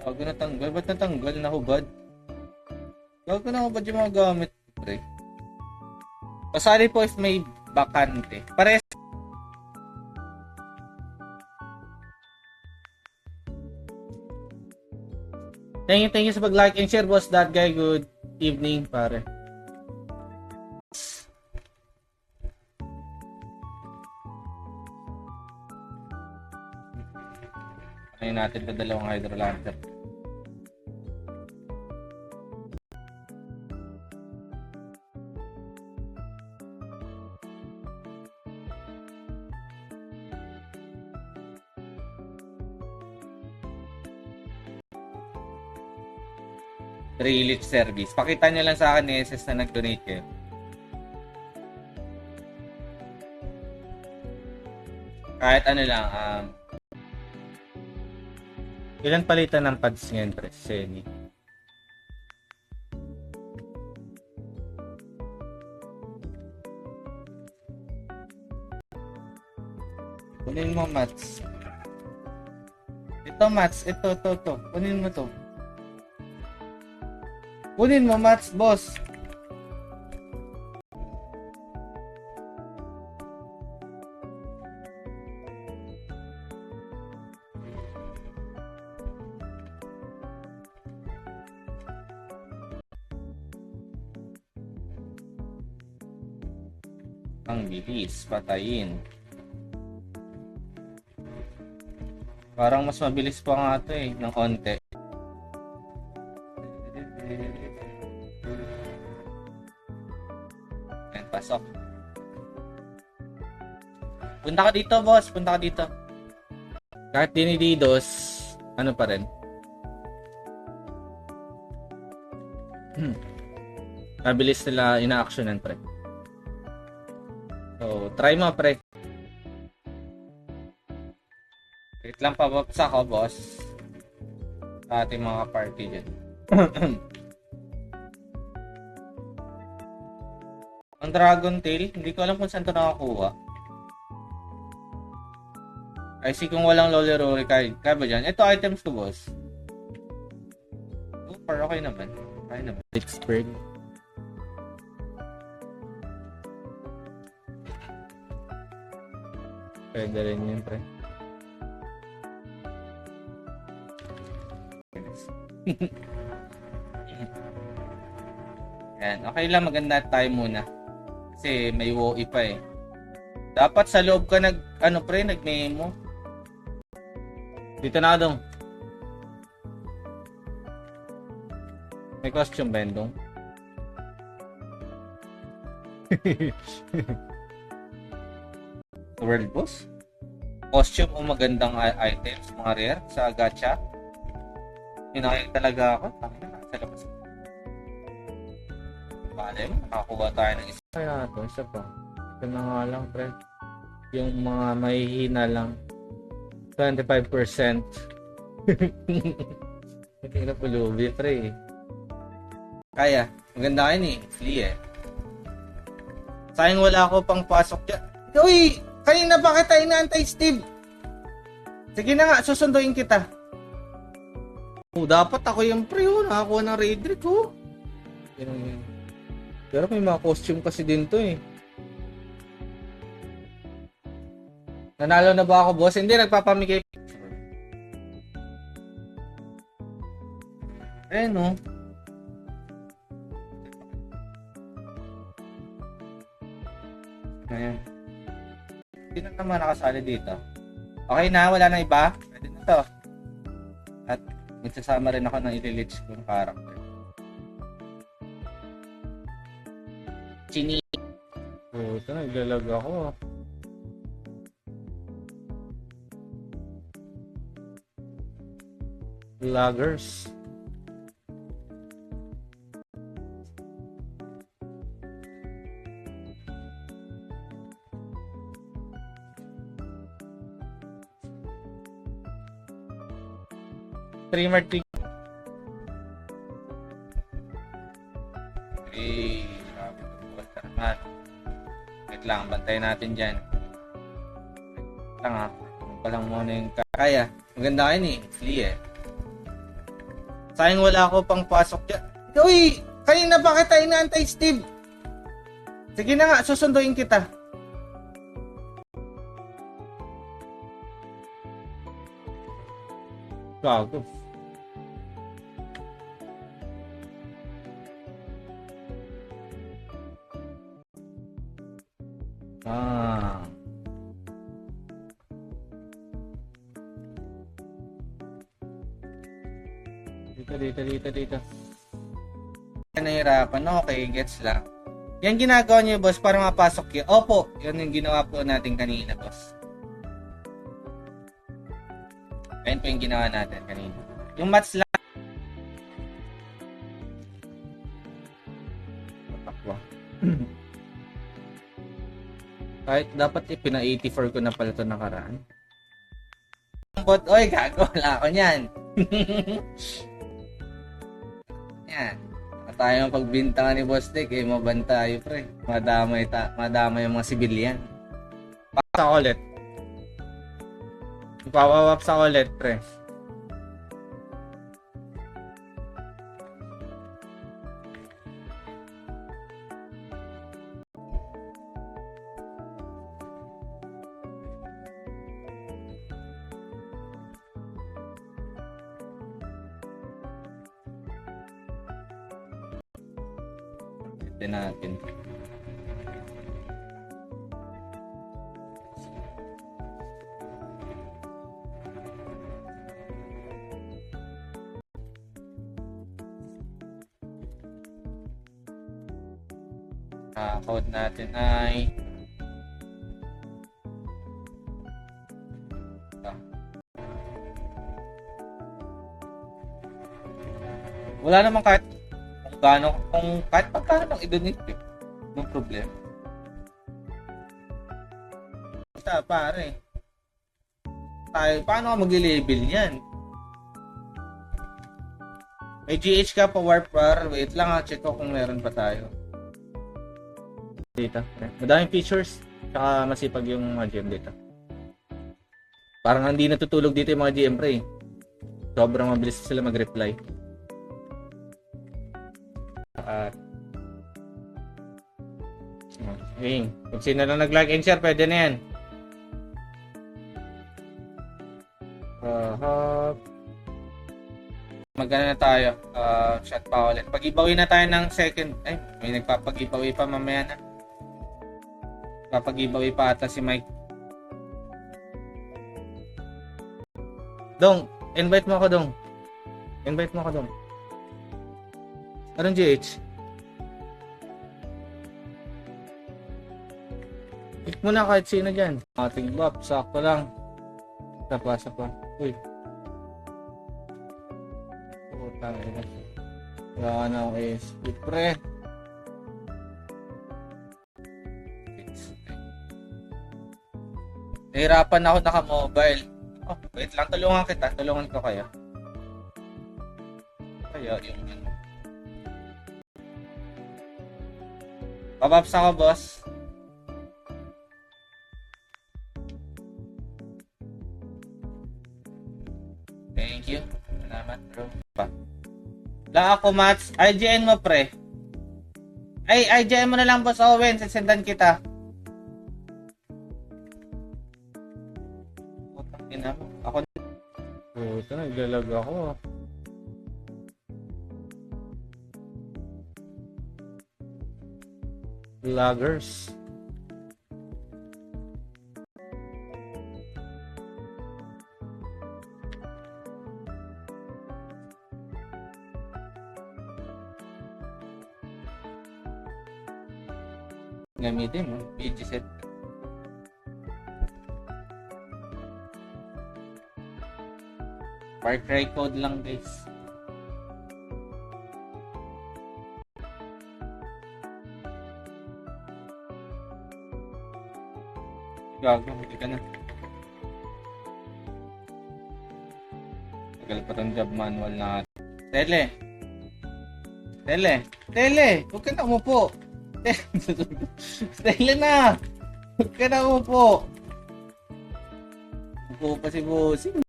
Gago natanggal. Ba't natanggal? Nahubad. Gago nahubad yung mga gamit, pre. Pasali po if may bakante. Pares. Thank you sa pag-like and share, boss. That guy, good evening, pare. Ano natin na dalawang hydro lantern. Relief service. Pakita nyo lang sa akin ni SS na nag-donate kayo. Kahit ano lang, ilan palitan ng pads ngayon, pre? Seni. Kunin mo, Mats. Ito, Mats. Ito. Kunin mo to. Kunin mo, Mats, boss. Ang bilis, patayin. Parang mas mabilis pa nga ito eh, ng onte. Ayan, pasok. Punta ka dito, boss. Punta ka dito. Kahit dinididos, ano pa rin? Mabilis nila ina-actionan, pre. So, try mo, pre. Wait lang, pababsa ko, boss. Sa ating mga party dyan. Ang Dragon Tail, hindi ko alam kung saan ito nakakuha. I see kung walang Loli Rory, kaya ba dyan? Ito items ko, boss. Super, okay naman. Okay naman. Pittsburgh. Pwede rin yun, pre. Yan, okay lang, maganda tayo muna. Kasi may WoE pa eh. Dapat sa loob ka nag-memo. Dito na dong. May costume ba yun dong? World boss? Costume o magandang items, mga rare sa gacha? Hinahing talaga ako. Sa labas. Bale, makakuha tayo ng isa. Kaya ito, isa pa. Ito na nga lang, pre. Yung mga mahihina lang. 25%. Hindi na pulubi, pre. Kaya. Maganda kayo eh. Flea eh. Sayang wala ako pang pasok dyan. Uy! Kanina pa kita inaantay, Steve. Sige na nga, susunduin kita. Oh, dapat ako yung pre, nakakuha ng raid trick, oh. Pero may mga costume kasi din to, eh. Nanalo na ba ako, boss? Hindi, nagpapamigay. No? Ayan. Hindi na naman nakasali dito. Okay na, wala na iba. Pwede na to. At magsasama rin ako ng i-release kong character. Chini. Oh, ito naglalag ako. Laggers. Streamer trick. Hey, grabe ito naman. Wait lang, bantayan natin dyan. Wait lang ha. Ano pa lang muna yung kaya. Maganda kayo eh. Flea eh. Sayang wala ako pang pasok dyan. Uy! Kanina pa kita inaantay, Steve. Sige na nga, susunduin kita. Gago. Ah. Dito. Nahirapan. Okay, gets lang. Yan ginagawa niyo, boss, para mapasok yun. Opo, yun yung ginawa po natin kanina, boss. Ayun po yung ginawa natin kanina. Yung maths lang. Patakwa. Kahit dapat pina-84 ko na pala ito nakaraan. But, oy, gago, wala ako niyan. Yan. Tayong pagbintangan ni Boss Dick, maban tayo, pre. Madamay yung mga sibilyan. Sa ulit. Ipawawap sa ulit, pre. Natin. Code natin ay wala namang kahit kung kahit pagkano lang i-donate yung problema. Basta pare, tayo, paano ka mag-label yan? May GH ka pa warp par. Wait lang ha, check ko kung meron pa tayo. Dito. Madaming features. Tsaka masipag yung mga GM dito. Parang hindi natutulog dito yung mga GM pre. Sobrang mabilis sila mag-reply. Okay. Kung sino lang nag-like and share, pwede na yan. Magana na tayo. Shot pa ulit. Pag-ibawi na tayo ng second. Ay, may nagpapag-ibawi pa mamaya na. Papag-ibawi pa ata si Mike. Dong, invite mo ako, Dong. Invite mo ako, Dong. Anong GH? Pick mo na kahit sino dyan. Ating bap, sakto lang. Sa pa. Uy. Putang ina. Wala na akong ASP, pre. Nahirapan ako naka-mobile. Oh, wait lang, tulungan kita. Tulungan ko kaya. Kaya yung ano. Papaps ako, boss. Thank you. Salamat, bro. La ako, Mats. IGN mo, pre. Ay, IGN mo na lang, boss Owen. Sasendan kita. Putang mo. Ako. Puta, naglalag ako. Vloggers. Gamitin mo, PG set. Far Cry code lang, guys. Gago, hindi ka na. Tagal pa tong job manual na. Tele! Huwag ka na umupo! Tele na! Huwag ka na umupo! Upo pa si Bossing.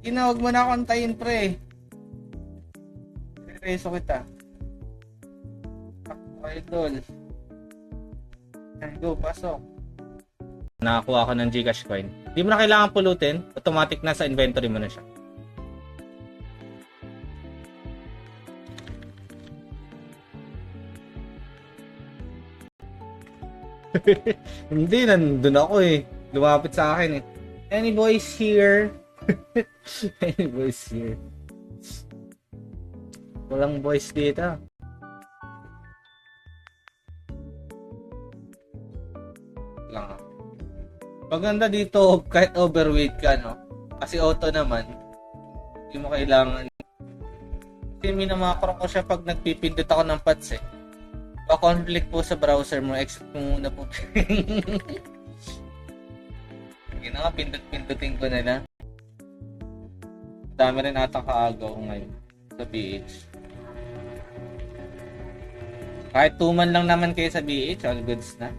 Huwag mo na akong tayin, pre. Preso kita. Idol. Go, pasok. Nakakuha ko ng Gcash coin. Hindi mo na kailangan pulutin. Automatic na sa inventory mo na siya. Hindi, nandun ako eh. Lumapit sa akin eh. Any boys here? Any boys here? Walang boys dito. Lang ako. Maganda dito kahit overweight ka, no? Kasi auto naman. Hindi mo kailangan. Kasi minamakro ko siya pag nagpipindot ako ng pads eh. Pa-conflict po sa browser mo. Exit mo muna po. Sige na nga, pindot-pindutin ko na lang. Dami rin atang kaagaw ngayon sa BH. Kahit 2 man lang naman kayo sa BH, all goods na.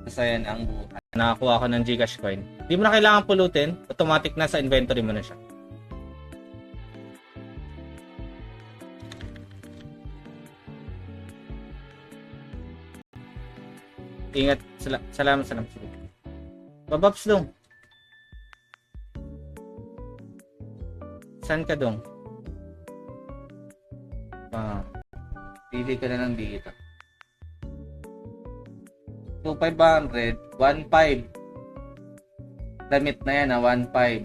Masayan ang buhay. Nakakuha ko ng Gcash coin. Hindi mo na kailangan pulutin. Automatic na sa inventory mo na siya. Ingat. Salamat. Bababs dong. Saan ka dong? Pili ko na lang dito. 2,500, 1,500. Damit na yan 1,500.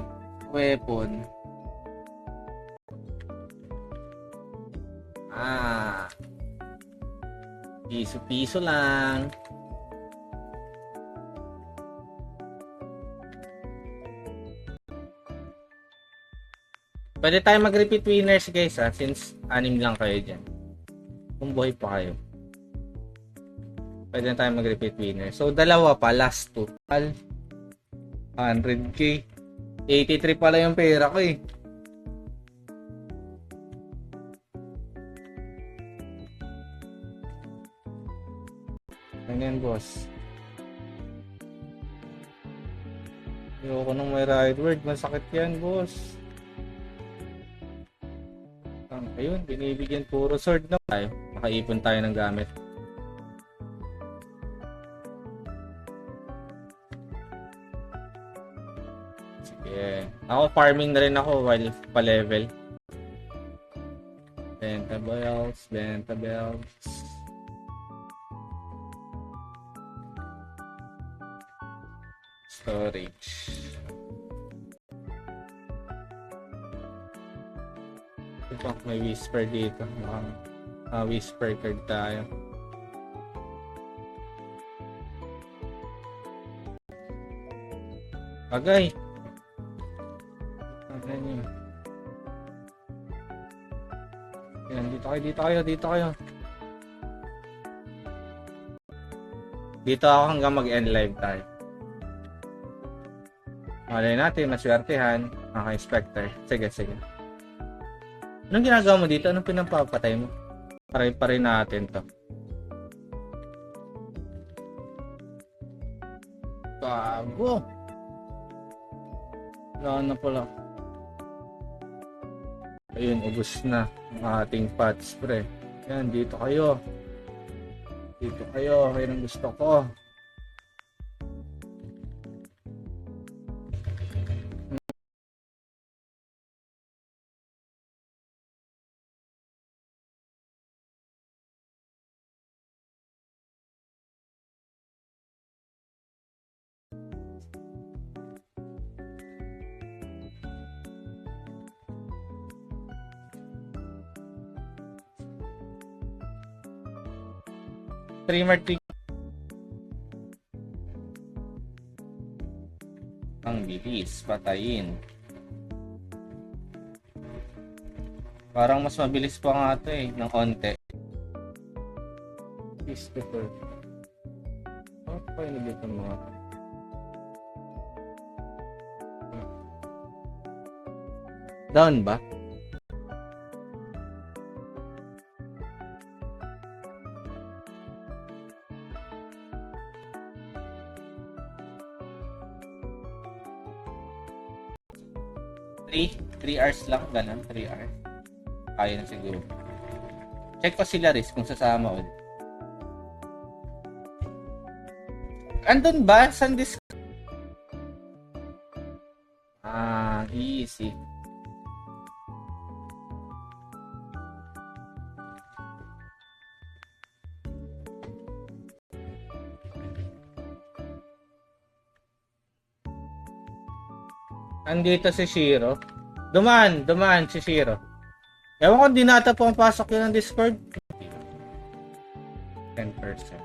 Weapon. Piso-piso lang. Pwede tayo mag-repeat winners guys since 6 lang kayo dyan. Kung buhay pa kayo. Pwede na tayo mag-repeat winners. So, dalawa pa, last 2. 100k. 83 pala yung pera ko eh. Ano yan, boss? Ayoko nung may right word. Masakit yan, boss. Ayun, binibigyan puro sword na tayo. Makaipon tayo ng gamit. Sige. Ako, farming na rin ako while pa-level. Benta bells. Storage. May whisper dito. Whisper card tayo. Bagay. Yan, dito kayo. Dito ako hanggang mag-end live tayo. Malay natin, maswertehan. Inspector. Sige. Anong ginagawa mo dito? Anong pinapapatay mo? Pare natin to. Bago. Wala na pala. Ayun, ubos na ang ating pots, pre. Yan, dito kayo. Kayo ang gusto ko. Streamer trick. Ang bilis, patayin. Parang mas mabilis pa nga ito eh, ng konti. Christopher. Okay na dito mga. Down ba? Three hours lang, ganun, 3 hours. Kaya na siguro. Check ko sila Riz kung sasama ulit. Andun ba? Saan easy. Andito si Shiro. Dumaan si Shiro. Ewan ko, di nata pumapasok yun ng Discord. 10%.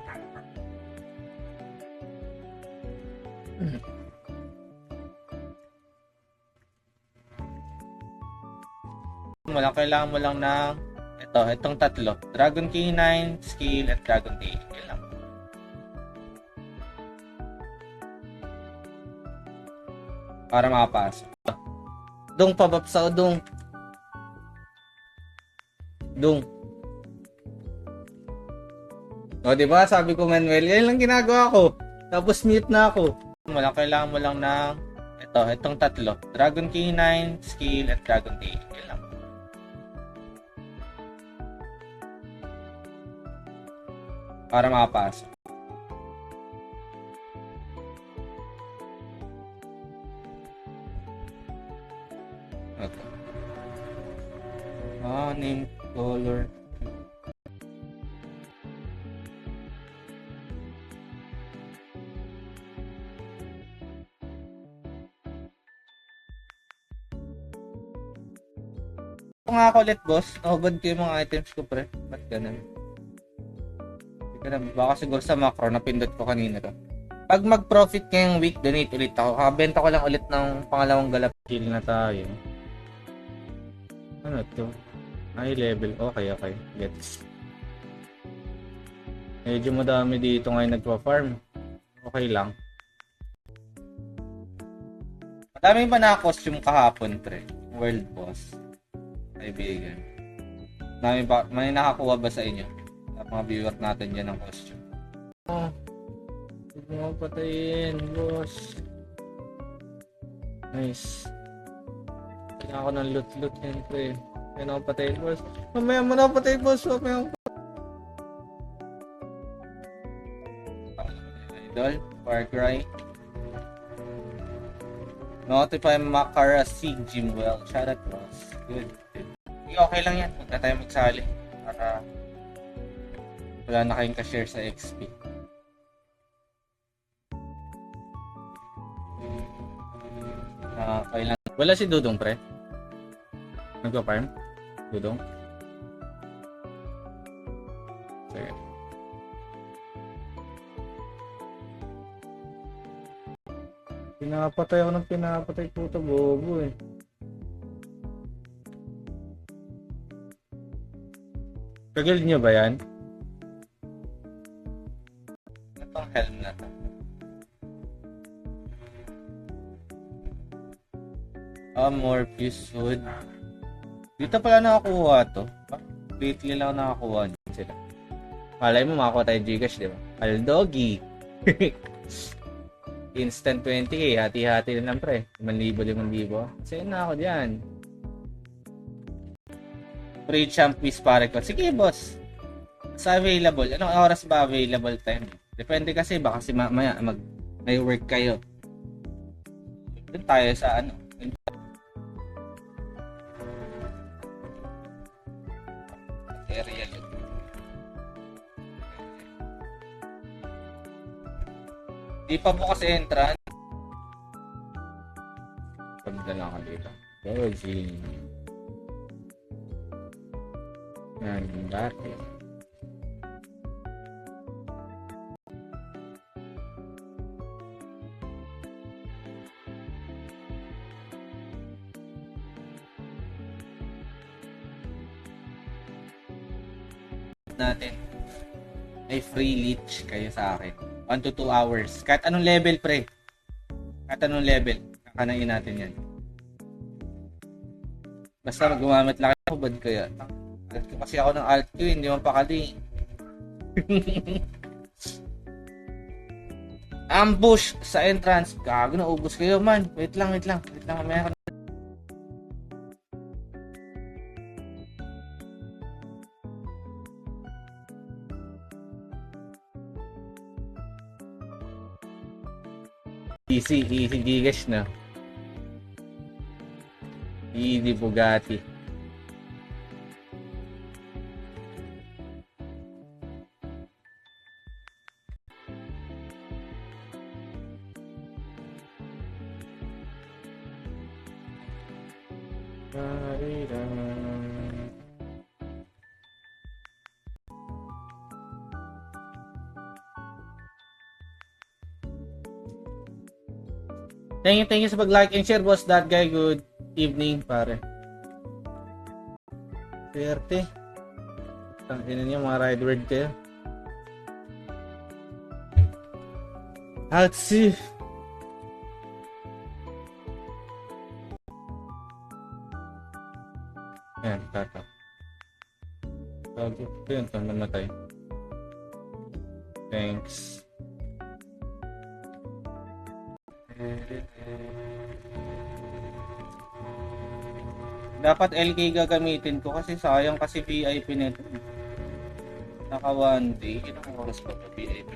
Kailangan mo lang ng itong tatlo. Dragon K9, Skill, at Dragon Tail. Yun lang. Para makapasok. Dong, pabapsaw, Dong. O, diba? Sabi ko, Manuel, yan lang ginagawa ko. Tapos mute na ako. Kailangan mo lang ng itong tatlo. Dragon K9, Skill, at Dragon Tail. Yun lang. Para makapasok. Okay. Name, color. Kung nga ako ulit, boss, nakubad ko yung mga items ko, pre. Ba't ganun? Baka siguro sa macro, napindot ko kanina to. Pag mag-profit ngayong week, donate ulit ako. Kakabenta ko lang ulit ng pangalawang galap. Kill na tayo. Ano to? High level. Okay. Gets. Medyo madami dito ngayon nagpa-farm. Okay lang. Madami ba na-costume kahapon, pre? World boss. Kaibigan. May nakakuha ba sa inyo? Mga viewer natin dyan ng costume. Huwag mo patayin, boss. Nice. Kailangan ko ng loot yan, pre. Kailangan ako patayin, boss. Mamaya mo na patayin, boss. Mamaya mo. Idol, Far Cry. Notify Makara Sig Jimwell. Shoutout, boss. Good. Okay lang yan. Huwag na tayo magsali. Para wala na kayong ka-share sa XP. Kailan? Wala si Dudong, pre. Nagpa-farm? Dudong? Sige. Pinapatay ako ng pinapatay puto bobo eh. Kagil nyo ba yan? Itong helm na to. Morpheus Hood. Dito pala nakakuha to. Lately lang nakakuha din sila. Malay mo makakuha tayo Gcash, di ba? Aldogi. Instant 20k. Hati-hati na lang, pre. 5,000. Kasi na ako dyan. Free champ quiz pare ko. Sige, boss. Sa available. Anong oras ba available time? Depende kasi. Baka si maya may work kayo. Doon tayo sa ano. Area yun. Di pa bukas entrance. Pagdala ka dito. Doji. Yan, dati. Natin ay free leech kayo sa akin 1 to 2 hours kahit anong level, pre. Kahit anong level kakanain natin yan, basta gumamit lang ako. Bad ko yan kasi ako ng alt Q, hindi man pakali. Ambush sa entrance. Gago, naubos kayo man. Wait lang mamaya. Easy Gigash na. Easy Bugatti. Thank you sa pag-like and share, boss. That guy, good evening, pare. Swerte. Tangina niyo, mga ride word kayo. Hatsi. Yan, tata. Yun, namatay. Thanks. Dapat LK gagamitin ko kasi sayang kasi VIP nito. Naka 1 day. Ilang oras pa ito VIP?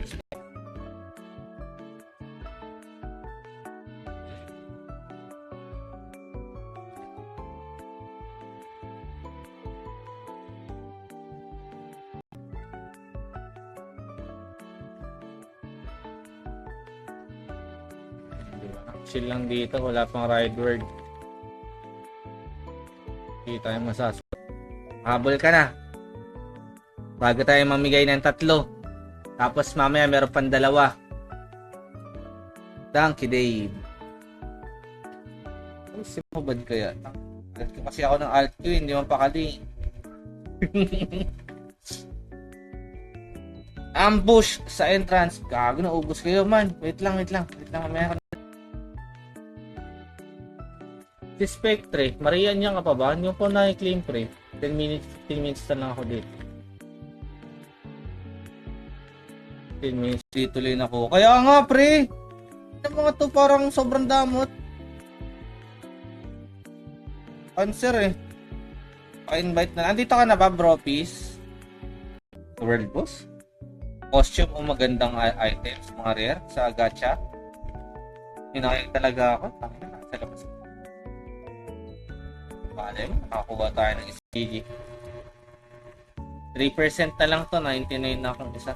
Chill lang dito, wala pang ride word. Hindi tayo masasagot. Habol ka na. Bago tayo mamigay ng 3. Tapos mamaya meron pang 2. Thank you, Dave. Ay, simubad kaya. Kasi ako ng Alt Q, hindi man pakali. Ambush sa entrance. Gago na, ubos kayo man. Wait lang. Mamaya. Si Spectre, Maria niya ka pa ba? Yung po na-claim pre. 10 minutes na lang ako dito. 10 minutes tuloy na ako. Kaya nga pre! Yung mga to parang sobrang damot. Answer eh. Pa-invite na. Andito ka na ba bro? Peace. World boss? Costume o magandang items, mga rare sa gacha. Hinayag talaga ako. Tangina na, sa labas. Paano nakakuha tayo ng SPG. 3% na lang to, 99 na akong isa.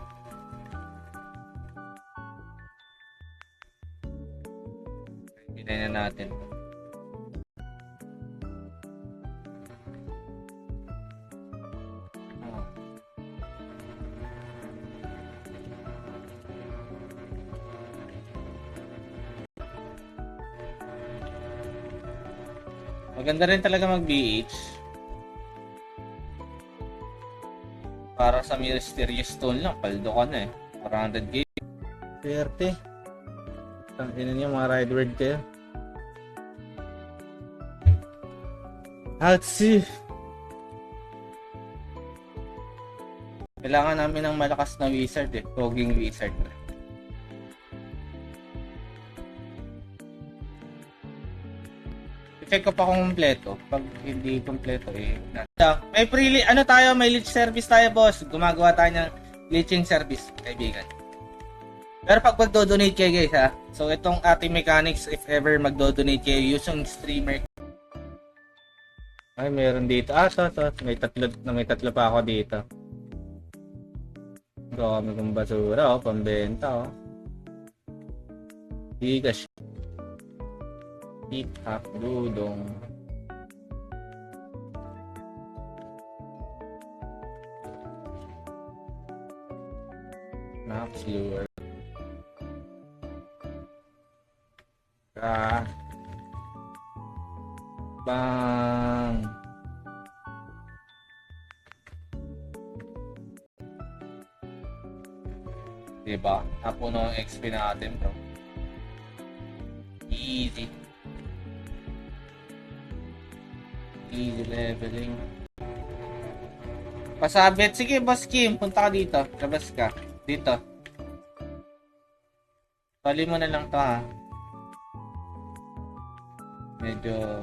Binay na natin. Maganda rin talaga mag-BH. Para sa Mysterious Stone lang, paldo ka na eh. 400k. Swerte. Tangina niyo, mga ride word kayo. Hatsi. Kailangan namin ng malakas na wizard eh. Toging wizard na. Check ko pa kung kompleto. Pag hindi kompleto eh. May free may leech service tayo, boss. Gumagawa tayo ng leeching service, kaibigan. Pero pag magdo-donate kayo, guys, ha. So itong ating mechanics, if ever magdo-donate kayo using streamer. Ay, meron dito. To. May tatlo pa ako dito. Dami kong basura, pambenta, Gigash. Hip-hop, dudong. Max lure. Bang. Diba? Napuno ang XP natin, bro. Easy. Easy leveling. Pasabit. Sige, Boss Kim. Punta ka dito. Labas ka. Dito. Tali mo na lang to, ha. Medyo